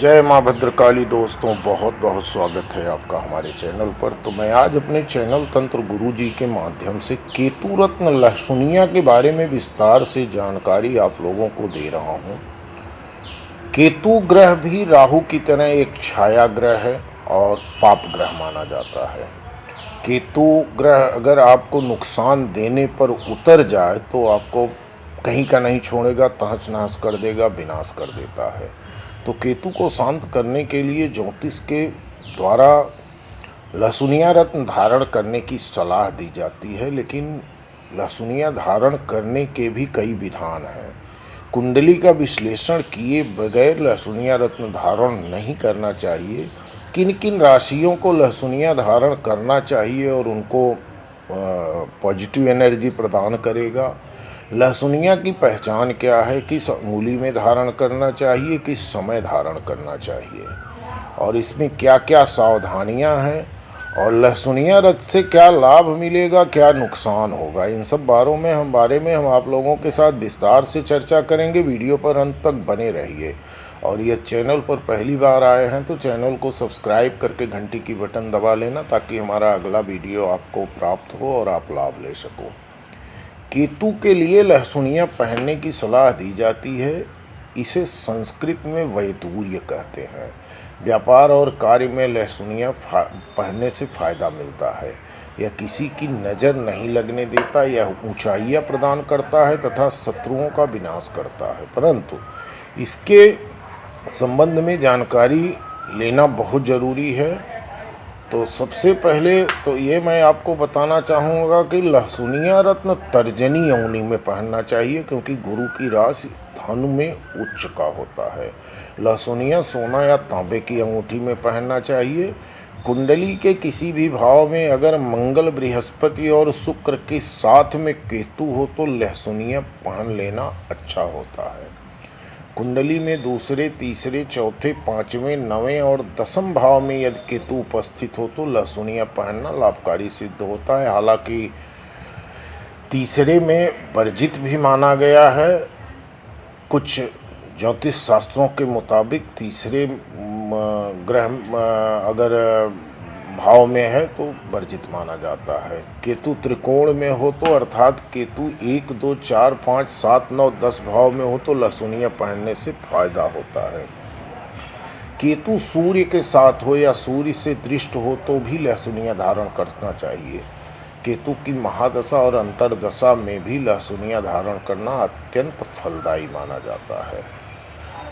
जय माँ भद्रकाली। दोस्तों, बहुत बहुत स्वागत है आपका हमारे चैनल पर। तो मैं आज अपने चैनल तंत्र गुरु जी के माध्यम से केतु रत्न लहसुनिया के बारे में विस्तार से जानकारी आप लोगों को दे रहा हूँ। केतु ग्रह भी राहु की तरह एक छाया ग्रह है और पाप ग्रह माना जाता है। केतु ग्रह अगर आपको नुकसान देने पर उतर जाए तो आपको कहीं का नहीं छोड़ेगा, तहस नहस कर देगा, विनाश कर देता है। तो केतु को शांत करने के लिए ज्योतिष के द्वारा लहसुनिया रत्न धारण करने की सलाह दी जाती है, लेकिन लहसुनिया धारण करने के भी कई विधान हैं। कुंडली का विश्लेषण किए बगैर लहसुनिया रत्न धारण नहीं करना चाहिए। किन किन राशियों को लहसुनिया धारण करना चाहिए और उनको पॉजिटिव एनर्जी प्रदान करेगा। लहसुनिया की पहचान क्या है, किस अंगुली में धारण करना चाहिए, किस समय धारण करना चाहिए और इसमें क्या क्या सावधानियां हैं और लहसुनिया रत्न से क्या लाभ मिलेगा, क्या नुकसान होगा, इन सब बारे में हम आप लोगों के साथ विस्तार से चर्चा करेंगे। वीडियो पर अंत तक बने रहिए और यह चैनल पर पहली बार आए हैं तो चैनल को सब्सक्राइब करके घंटी की बटन दबा लेना ताकि हमारा अगला वीडियो आपको प्राप्त हो और आप लाभ ले सको। केतु के लिए लहसुनिया पहनने की सलाह दी जाती है। इसे संस्कृत में वैदूर्य कहते हैं। व्यापार और कार्य में लहसुनिया पहनने से फायदा मिलता है। यह किसी की नज़र नहीं लगने देता, यह ऊंचाइयां प्रदान करता है तथा शत्रुओं का विनाश करता है। परंतु इसके संबंध में जानकारी लेना बहुत ज़रूरी है। तो सबसे पहले तो ये मैं आपको बताना चाहूँगा कि लहसुनिया रत्न तर्जनी अंगुली में पहनना चाहिए, क्योंकि गुरु की राशि धनु में उच्च का होता है। लहसुनिया सोना या तांबे की अंगूठी में पहनना चाहिए। कुंडली के किसी भी भाव में अगर मंगल, बृहस्पति और शुक्र के साथ में केतु हो तो लहसुनिया पहन लेना अच्छा होता है। कुंडली में दूसरे, तीसरे, चौथे, पाँचवें, नवें और दसम भाव में यदि केतु उपस्थित हो तो लहसुनिया पहनना लाभकारी सिद्ध होता है। हालांकि तीसरे में वर्जित भी माना गया है। कुछ ज्योतिष शास्त्रों के मुताबिक तीसरे ग्रह अगर भाव में है तो वर्जित माना जाता है। केतु त्रिकोण में हो तो अर्थात केतु 1, 2, 4, 5, 7, 9, 10 भाव में हो तो लहसुनिया पहनने से फायदा होता है। केतु सूर्य के साथ हो या सूर्य से दृष्ट हो तो भी लहसुनिया धारण करना चाहिए। केतु की महादशा और अंतरदशा में भी लहसुनिया धारण करना अत्यंत फलदायी माना जाता है।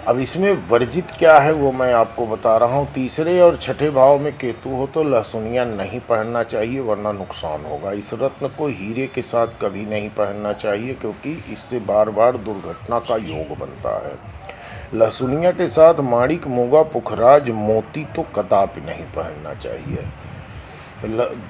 अब इसमें वर्जित क्या है वो मैं आपको बता रहा हूँ। तीसरे और छठे भाव में केतु हो तो लहसुनिया नहीं पहनना चाहिए, वरना नुकसान होगा। इस रत्न को हीरे के साथ कभी नहीं पहनना चाहिए, क्योंकि इससे बार बार दुर्घटना का योग बनता है। लहसुनिया के साथ माणिक, मूंगा, पुखराज, मोती तो कदापि नहीं पहनना चाहिए।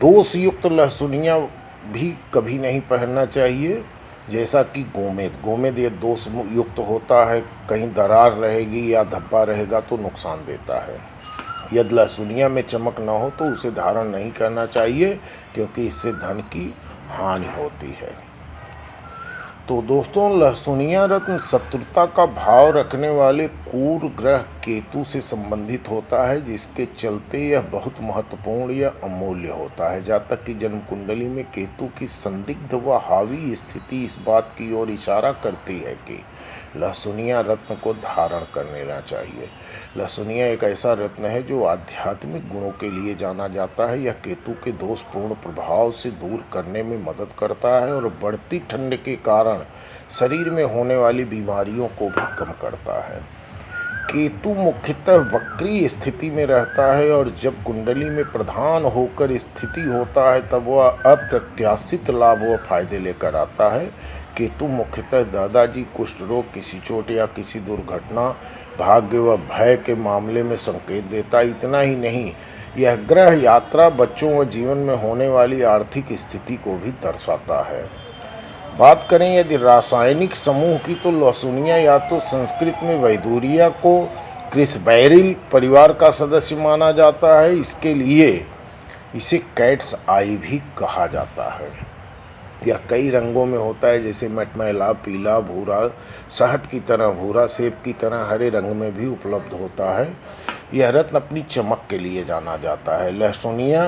दोष युक्त लहसुनिया भी कभी नहीं पहनना चाहिए, जैसा कि गोमेद ये दोष युक्त होता है। कहीं दरार रहेगी या धब्बा रहेगा तो नुकसान देता है। यदि लहसुनिया में चमक न हो तो उसे धारण नहीं करना चाहिए, क्योंकि इससे धन की हानि होती है। तो दोस्तों, लहसुनिया रत्न शत्रुता का भाव रखने वाले क्रूर ग्रह केतु से संबंधित होता है, जिसके चलते यह बहुत महत्वपूर्ण या अमूल्य होता है। जातक की जन्म कुंडली में केतु की संदिग्ध व हावी स्थिति इस बात की ओर इशारा करती है कि लहसुनिया रत्न को धारण कर लेना चाहिए। लहसुनिया एक ऐसा रत्न है जो आध्यात्मिक गुणों के लिए जाना जाता है। यह केतु के दोषपूर्ण प्रभाव से दूर करने में मदद करता है और बढ़ती ठंड के कारण शरीर में होने वाली बीमारियों को भी कम करता है। केतु मुख्यतः वक्री स्थिति में रहता है और जब कुंडली में प्रधान होकर स्थिति होता है तब वह अप्रत्याशित लाभ व फायदे लेकर आता है। केतु मुख्यतः दादाजी, कुष्ठ रोग, किसी चोट या किसी दुर्घटना, भाग्य व भय के मामले में संकेत देता है। इतना ही नहीं, यह ग्रह यात्रा, बच्चों व जीवन में होने वाली आर्थिक स्थिति को भी दर्शाता है। बात करें यदि रासायनिक समूह की तो लहसुनिया या तो संस्कृत में वैदूरिया को क्रिसबैरिल परिवार का सदस्य माना जाता है। इसके लिए इसे कैट्स आई भी कहा जाता है। या कई रंगों में होता है, जैसे मटमैला, पीला, भूरा, शहद की तरह भूरा, सेब की तरह हरे रंग में भी उपलब्ध होता है। यह रत्न अपनी चमक के लिए जाना जाता है। लहसुनिया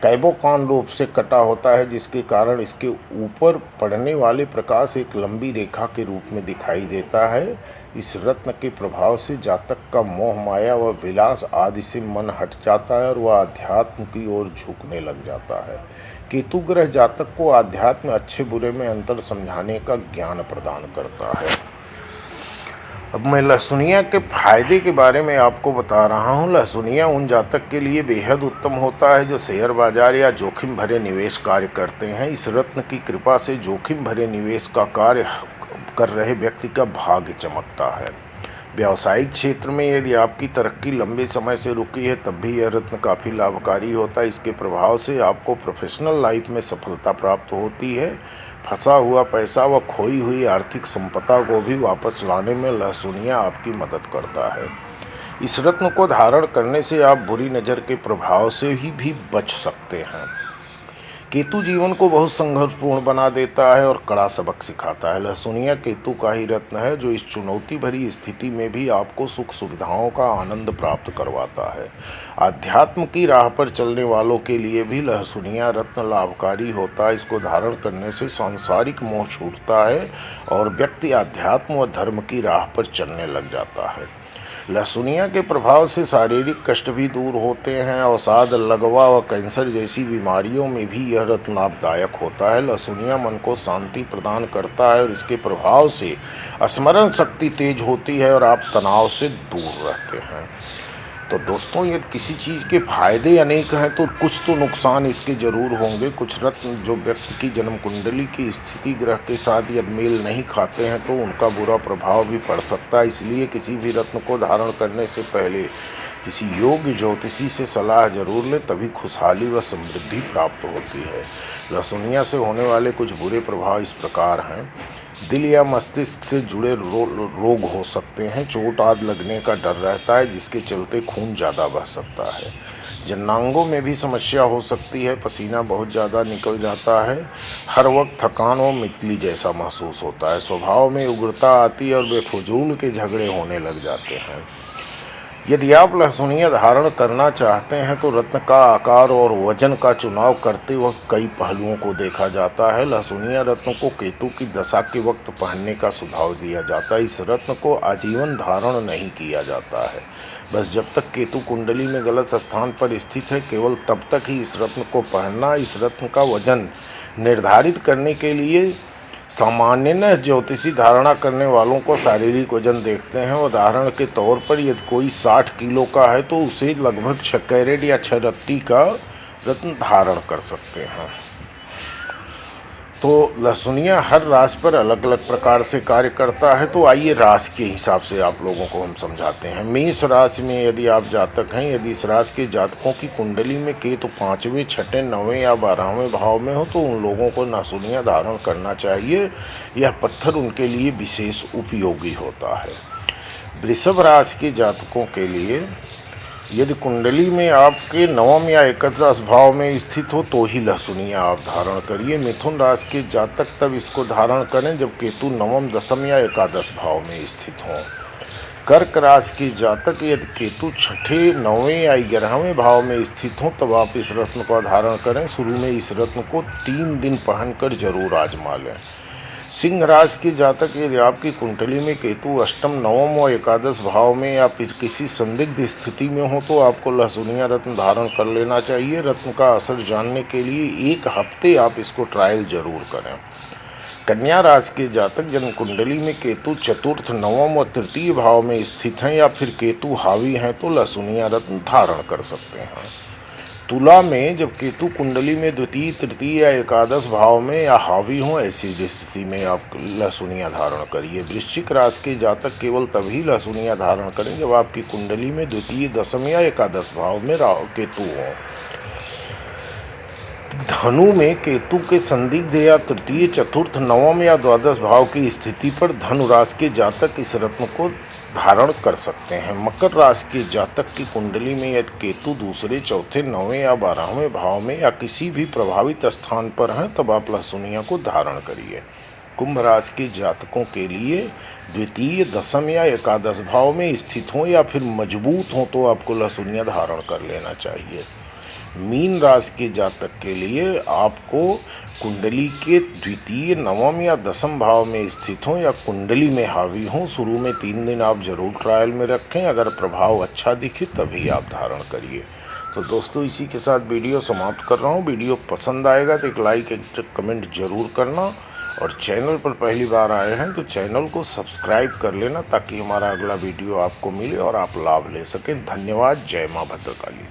कैबोकॉन रूप से कटा होता है, जिसके कारण इसके ऊपर पड़ने वाले प्रकाश एक लंबी रेखा के रूप में दिखाई देता है। इस रत्न के प्रभाव से जातक का मोह माया व विलास आदि से मन हट जाता है और वह अध्यात्म की ओर झुकने लग जाता है। केतु ग्रह जातक को आध्यात्म अच्छे बुरे में अंतर समझाने का ज्ञान प्रदान करता है। अब मैं लहसुनिया के फायदे के बारे में आपको बता रहा हूँ। लहसुनिया उन जातक के लिए बेहद उत्तम होता है जो शेयर बाजार या जोखिम भरे निवेश कार्य करते हैं। इस रत्न की कृपा से जोखिम भरे निवेश का कार्य कर रहे व्यक्ति का भाग्य चमकता है। व्यावसायिक क्षेत्र में यदि आपकी तरक्की लंबे समय से रुकी है तब भी यह रत्न काफ़ी लाभकारी होता है। इसके प्रभाव से आपको प्रोफेशनल लाइफ में सफलता प्राप्त होती है। फंसा हुआ पैसा व खोई हुई आर्थिक संपदा को भी वापस लाने में लहसुनिया आपकी मदद करता है। इस रत्न को धारण करने से आप बुरी नज़र के प्रभाव से ही भी बच सकते हैं। केतु जीवन को बहुत संघर्षपूर्ण बना देता है और कड़ा सबक सिखाता है। लहसुनिया केतु का ही रत्न है जो इस चुनौती भरी स्थिति में भी आपको सुख सुविधाओं का आनंद प्राप्त करवाता है। आध्यात्म की राह पर चलने वालों के लिए भी लहसुनिया रत्न लाभकारी होता है। इसको धारण करने से सांसारिक मोह छूटता है और व्यक्ति आध्यात्म व धर्म की राह पर चलने लग जाता है। लहसुनिया के प्रभाव से शारीरिक कष्ट भी दूर होते हैं। अवसाद, लकवा व कैंसर जैसी बीमारियों में भी यह रत्न लाभदायक होता है। लहसुनिया मन को शांति प्रदान करता है और इसके प्रभाव से स्मरण शक्ति तेज होती है और आप तनाव से दूर रहते हैं। तो दोस्तों, यदि किसी चीज़ के फायदे अनेक हैं तो कुछ तो नुकसान इसके जरूर होंगे। कुछ रत्न जो व्यक्ति की जन्म कुंडली की स्थिति ग्रह के साथ यदि मेल नहीं खाते हैं तो उनका बुरा प्रभाव भी पड़ सकता है। इसलिए किसी भी रत्न को धारण करने से पहले किसी योग्य ज्योतिषी से सलाह जरूर लें, तभी खुशहाली व समृद्धि प्राप्त होती है। लहसुनिया से होने वाले कुछ बुरे प्रभाव इस प्रकार हैं। दिल या मस्तिष्क से जुड़े रोग हो सकते हैं। चोट आदि लगने का डर रहता है, जिसके चलते खून ज़्यादा बह सकता है। जननांगों में भी समस्या हो सकती है। पसीना बहुत ज़्यादा निकल जाता है। हर वक्त थकान व मितली जैसा महसूस होता है। स्वभाव में उग्रता आती है और बेफजूल के झगड़े होने लग जाते हैं। यदि आप लहसुनिया धारण करना चाहते हैं तो रत्न का आकार और वजन का चुनाव करते वक्त कई पहलुओं को देखा जाता है। लहसुनिया रत्न को केतु की दशा के वक्त पहनने का सुझाव दिया जाता है। इस रत्न को आजीवन धारण नहीं किया जाता है। बस जब तक केतु कुंडली में गलत स्थान पर स्थित है, केवल तब तक ही इस रत्न को पहनना। इस रत्न का वजन निर्धारित करने के लिए सामान्यतः ज्योतिषी धारणा करने वालों को शारीरिक वजन देखते हैं। उदाहरण के तौर पर यदि कोई 60 किलो का है तो उसे लगभग 6 कैरेट या 6 रत्ती का रत्न धारण कर सकते हैं। तो लहसुनिया हर राशि पर अलग अलग प्रकार से कार्य करता है। तो आइए राशि के हिसाब से आप लोगों को हम समझाते हैं। मेष राशि में यदि आप जातक हैं, यदि इस राशि के जातकों की कुंडली में केतु 5वें, 6ठे, 9वें या 12वें भाव में हो तो उन लोगों को लहसुनिया धारण करना चाहिए। यह पत्थर उनके लिए विशेष उपयोगी होता है। वृषभ राशि के जातकों के लिए यदि कुंडली में आपके 9वें या 11 भाव में स्थित हो तो ही लहसुनिया आप धारण करिए। मिथुन राशि के जातक तब इसको धारण करें जब केतु 9वें, 10वें या 11 भाव में स्थित हो। कर्क राशि के जातक यदि केतु 6ठे, 9वें या 11वें भाव में स्थित हो तब आप इस रत्न का धारण करें। शुरू में इस रत्न को 3 दिन पहनकर जरूर आजमा लें। सिंह राशि के जातक यदि आपकी कुंडली में केतु अष्टम, 9वें और 11 भाव में या फिर किसी संदिग्ध स्थिति में हो तो आपको लहसुनिया रत्न धारण कर लेना चाहिए। रत्न का असर जानने के लिए 1 हफ्ते आप इसको ट्रायल जरूर करें। कन्या राशि के जातक जन्म कुंडली में केतु चतुर्थ, 9वें और 3य भाव में स्थित हैं या फिर केतु हावी हैं तो लहसुनिया रत्न धारण कर सकते हैं। तुला में जब केतु कुंडली में 2य, 3य या 11 भाव में या हावी हों, ऐसी स्थिति में आप लहसुनिया धारण करिए। वृश्चिक राशि के जातक केवल तभी लहसुनिया धारण करें जब आपकी कुंडली में 2य, 10वें या 11 भाव में केतु हों। धनु में केतु के संदिग्ध या 3य, 4th, 9वें या 12 भाव की स्थिति पर धनु राशि के जातक इस रत्न को धारण कर सकते हैं। मकर राशि के जातक की कुंडली में यदि केतु दूसरे, चौथे, 9वें या 12वें भाव में या किसी भी प्रभावित स्थान पर हैं तब आप लहसुनिया को धारण करिए। कुंभ राशि के जातकों के लिए द्वितीय, दशम या एकादश भाव में स्थित हों या फिर मजबूत हों तो आपको लहसुनिया धारण कर लेना चाहिए। मीन राशि के जातक के लिए आपको कुंडली के द्वितीय, नवम या दसम भाव में स्थित हों या कुंडली में हावी हों, शुरू में 3 दिन आप जरूर ट्रायल में रखें। अगर प्रभाव अच्छा दिखे तभी आप धारण करिए। तो दोस्तों, इसी के साथ वीडियो समाप्त कर रहा हूँ। वीडियो पसंद आएगा तो एक लाइक, एक कमेंट जरूर करना, और चैनल पर पहली बार आए हैं तो चैनल को सब्सक्राइब कर लेना ताकि हमारा अगला वीडियो आपको मिले और आप लाभ ले सकें। धन्यवाद। जय मां भद्रकाली।